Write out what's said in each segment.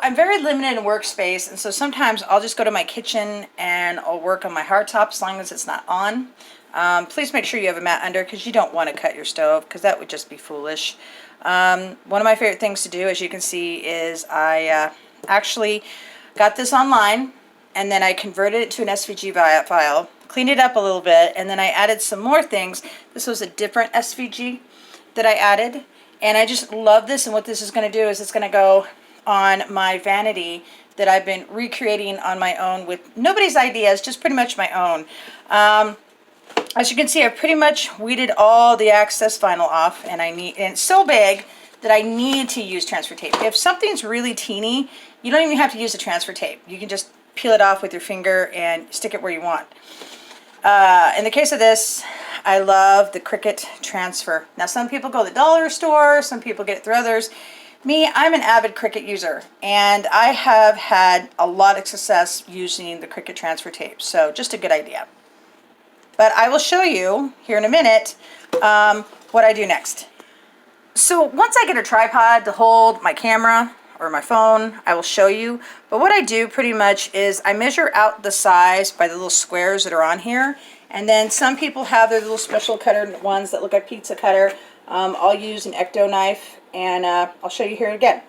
I'm very limited in workspace, and so sometimes I'll just go to my kitchen and I'll work on my hardtop as long as it's not on. Please make sure you have a mat under, because you don't want to cut your stove, because that would just be foolish. One of my favorite things to do, as you can see, is I actually got this online, and then I converted it to an SVG file, cleaned it up a little bit, and then I added some more things. This was a different SVG that I added, and I just love this. And what this is going to do is it's going to go on my vanity that I've been recreating on my own with nobody's ideas, just pretty much my own. As you can see, I've pretty much weeded all the excess vinyl off, and it's so big that I need to use transfer tape. If something's really teeny, you don't even have to use the transfer tape. You can just peel it off with your finger and stick it where you want. In the case of this, I love the Cricut transfer. Now, some people go to the dollar store, some people get it through others. Me, I'm an avid Cricut user, and I have had a lot of success using the Cricut transfer tape, so just a good idea. But I will show you here in a minute what I do next. So once I get a tripod to hold my camera or my phone, I will show you. But what I do pretty much is I measure out the size by the little squares that are on here. And then some people have their little special cutter ones that look like pizza cutter. I'll use an Ecto knife, and I'll show you here again.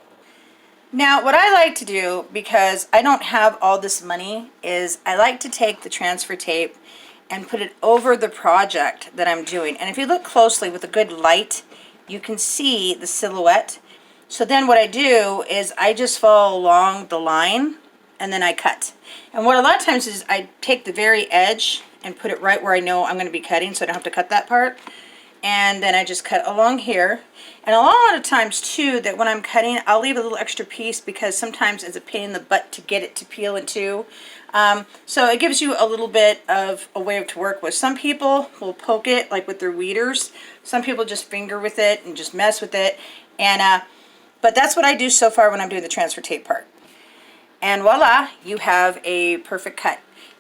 Now, what I like to do, because I don't have all this money, is I like to take the transfer tape and put it over the project that I'm doing. And if you look closely with a good light, you can see the silhouette. So then what I do is I just follow along the line, and then I cut. And what a lot of times is I take the very edge and put it right where I know I'm going to be cutting, so I don't have to cut that part. And then I just cut along here. And a lot of times too, that when I'm cutting, I'll leave a little extra piece, because sometimes it's a pain in the butt to get it to peel in two. So it gives you a little bit of a way to work with. Some people will poke it like with their weeders. Some people just finger with it and just mess with it. And but that's what I do so far when I'm doing the transfer tape part. And voila, you have a perfect cut.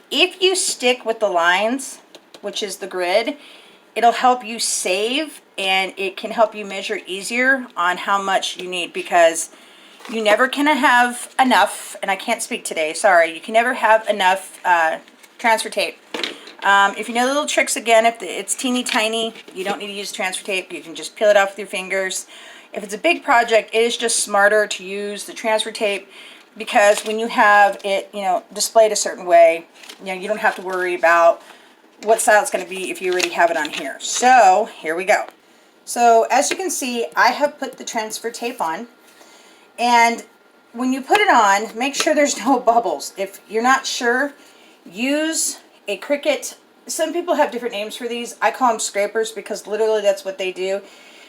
If you stick with the lines, which is the grid, it'll help you save, and it can help you measure easier on how much you need, because you never can have enough, and I can't speak today, sorry, you can never have enough transfer tape. If you know the little tricks, again, if it's teeny tiny, you don't need to use transfer tape. You can just peel it off with your fingers. If it's a big project, it is just smarter to use the transfer tape, because when you have it, displayed a certain way, you don't have to worry about what style it's going to be if you already have it on here. So here we go. So as you can see, I have put the transfer tape on, and when you put it on, make sure there's no bubbles. If you're not sure, use a Cricut. Some people have different names for these. I call them scrapers, because literally that's what they do.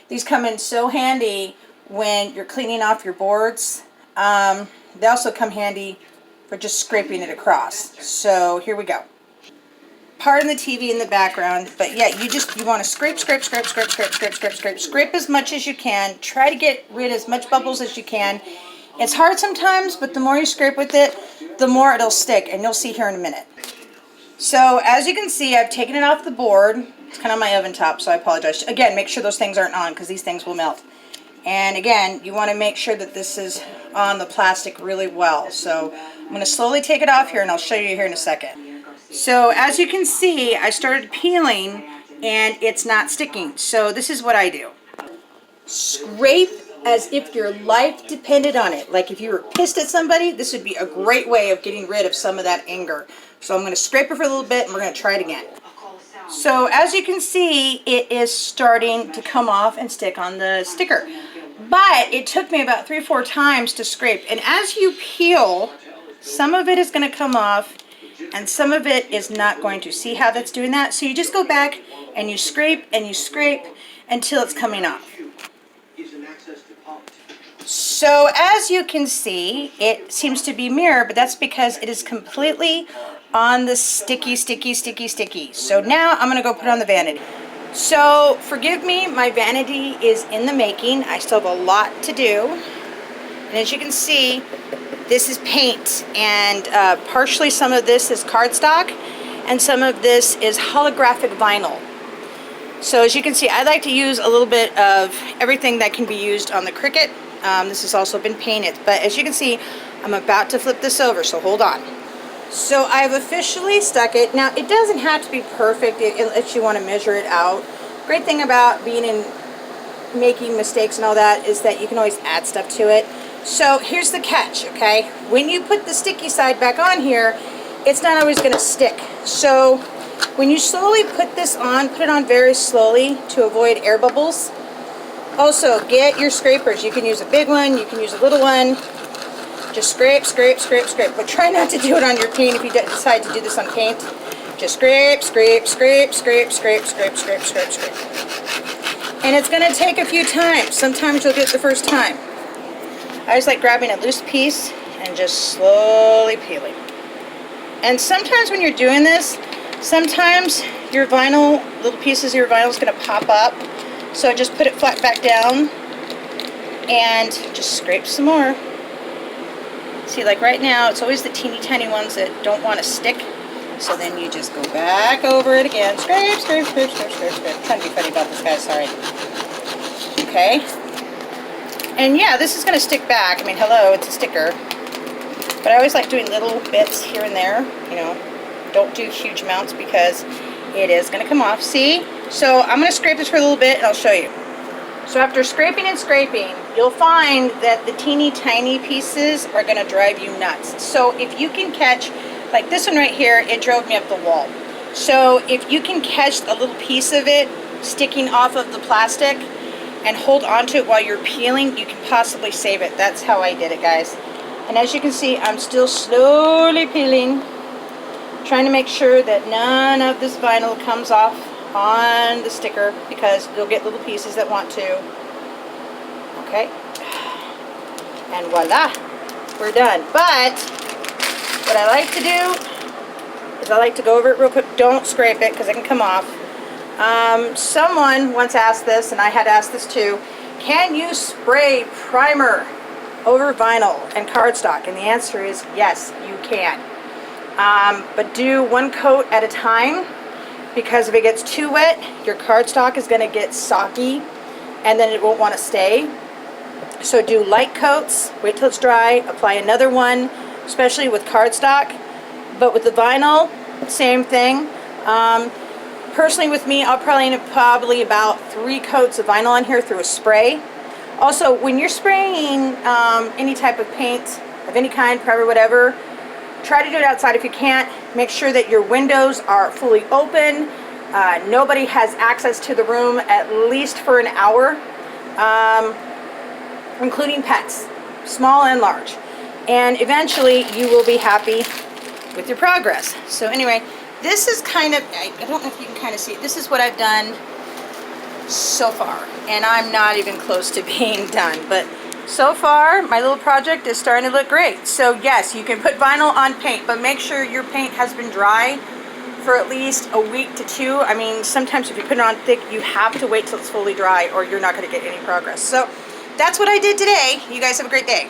These come in so handy when you're cleaning off your boards. They also come handy for just scraping it across. So here we go. Pardon the TV in the background, but yeah, you want to scrape as much as you can. Try to get rid of as much bubbles as you can. It's hard sometimes, but the more you scrape with it, the more it'll stick, and you'll see here in a minute. So as you can see, I've taken it off the board. It's kind of on my oven top, so I apologize. Again, make sure those things aren't on, because these things will melt. And again, you want to make sure that this is on the plastic really well. So I'm going to slowly take it off here, and I'll show you here in a second. So as you can see, I started peeling, and it's not sticking. So this is what I do. Scrape as if your life depended on it. Like if you were pissed at somebody, this would be a great way of getting rid of some of that anger. So I'm going to scrape it for a little bit, and we're going to try it again. So as you can see, it is starting to come off and stick on the sticker. But it took me about 3 or 4 times to scrape. And as you peel, some of it is going to come off, and some of it is not going to. See how that's doing that? So you just go back and you scrape until it's coming off. So as you can see, it seems to be mirror, but that's because it is completely on the sticky. So now I'm going to go put it on the vanity. So forgive me, my vanity is in the making. I still have a lot to do. And as you can see, this is paint, and partially some of this is cardstock, and some of this is holographic vinyl. So as you can see, I like to use a little bit of everything that can be used on the Cricut. This has also been painted, but as you can see, I'm about to flip this over, so hold on. So I've officially stuck it. Now, it doesn't have to be perfect if you want to measure it out. Great thing about being in making mistakes and all that is that you can always add stuff to it. So here's the catch, okay? When you put the sticky side back on here, it's not always going to stick. So when you slowly put this on, put it on very slowly to avoid air bubbles. Also, get your scrapers. You can use a big one, you can use a little one. Just scrape, scrape, scrape, scrape. But try not to do it on your paint if you decide to do this on paint. Just scrape, scrape, scrape, scrape, scrape, scrape, scrape, scrape, scrape. And it's going to take a few times. Sometimes you'll get it the first time. I just like grabbing a loose piece and just slowly peeling. And sometimes when you're doing this, sometimes your vinyl, little pieces of your vinyl is going to pop up. So just put it flat back down and just scrape some more. See, like right now, it's always the teeny tiny ones that don't want to stick. So then you just go back over it again. Scrape, scrape, scrape, scrape, scrape, scrape. I'm trying to be funny about this, guys, sorry. Okay. And yeah, this is going to stick back. I mean, hello, it's a sticker. But I always like doing little bits here and there. You know, don't do huge amounts because it is going to come off. See? So I'm going to scrape this for a little bit and I'll show you. So after scraping and scraping, you'll find that the teeny tiny pieces are going to drive you nuts. So if you can catch, like this one right here, it drove me up the wall. So if you can catch a little piece of it sticking off of the plastic and hold onto it while you're peeling, you can possibly save it. That's how I did it, guys. And as you can see, I'm still slowly peeling, trying to make sure that none of this vinyl comes off on the sticker because you'll get little pieces that want to. Okay. And voila, we're done. But what I like to do is I like to go over it real quick. Don't scrape it because it can come off. Someone once asked this, and I had asked this too, can you spray primer over vinyl and cardstock? And the answer is yes, you can. But do one coat at a time, because if it gets too wet, your cardstock is going to get soggy and then it won't want to stay. So do light coats, wait till it's dry, apply another one, especially with cardstock. But with the vinyl, same thing. Personally with me, I'll probably end up about 3 coats of vinyl on here through a spray. Also, when you're spraying any type of paint of any kind, primer, whatever, try to do it outside if you can't. Make sure that your windows are fully open. Nobody has access to the room at least for an hour, including pets, small and large. And eventually you will be happy with your progress. So anyway, this is kind of, I don't know if you can kind of see it. This is what I've done so far. And I'm not even close to being done. But so far, my little project is starting to look great. So yes, you can put vinyl on paint, but make sure your paint has been dry for at least a week to 2. I mean, sometimes if you put it on thick, you have to wait till it's fully dry or you're not going to get any progress. So that's what I did today. You guys have a great day.